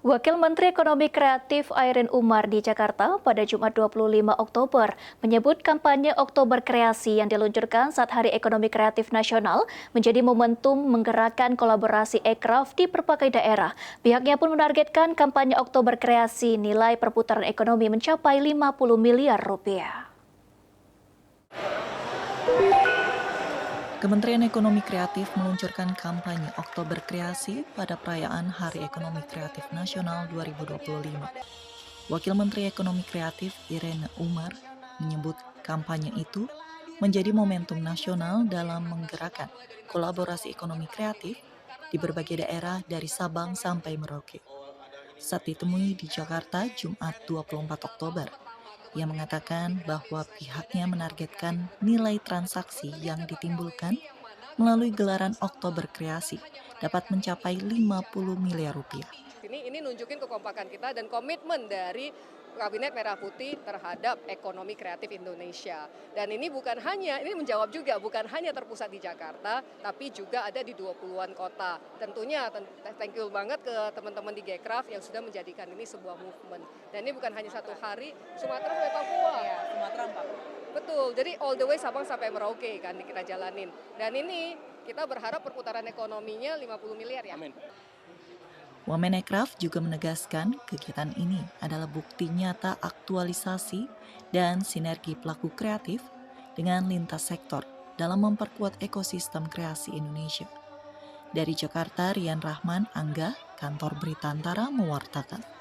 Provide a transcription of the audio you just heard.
Wakil Menteri Ekonomi Kreatif Airin Umar di Jakarta pada Jumat 25 Oktober menyebut kampanye Oktober Kreasi yang diluncurkan saat Hari Ekonomi Kreatif Nasional menjadi momentum menggerakkan kolaborasi ekraf di berbagai daerah. Pihaknya pun menargetkan kampanye Oktober Kreasi nilai perputaran ekonomi mencapai 50 miliar rupiah. Kementerian Ekonomi Kreatif meluncurkan kampanye Oktober Kreasi pada perayaan Hari Ekonomi Kreatif Nasional 2025. Wakil Menteri Ekonomi Kreatif Irene Umar menyebut kampanye itu menjadi momentum nasional dalam menggerakkan kolaborasi ekonomi kreatif di berbagai daerah dari Sabang sampai Merauke. Saat ditemui di Jakarta Jumat 24 Oktober, ia mengatakan bahwa pihaknya menargetkan nilai transaksi yang ditimbulkan melalui gelaran Oktober Kreasi dapat mencapai 50 miliar rupiah. Ini nunjukin kekompakan kita dan komitmen dari Kabinet Merah Putih terhadap ekonomi kreatif Indonesia. Dan ini menjawab juga bukan hanya terpusat di Jakarta, tapi juga ada di 20-an kota. Tentunya thank you banget ke teman-teman di Gcraft yang sudah menjadikan ini sebuah movement. Dan ini bukan hanya satu hari, Sumatera sampai Papua. Ya, Sumatera 4. Betul, jadi all the way Sabang sampai Merauke kan kita jalanin. Dan ini kita berharap perputaran ekonominya 50 miliar ya. Amin. Wamenekraf juga menegaskan kegiatan ini adalah bukti nyata aktualisasi dan sinergi pelaku kreatif dengan lintas sektor dalam memperkuat ekosistem kreasi Indonesia. Dari Jakarta, Rian Rahman, Angga, Kantor Berita Antara mewartakan.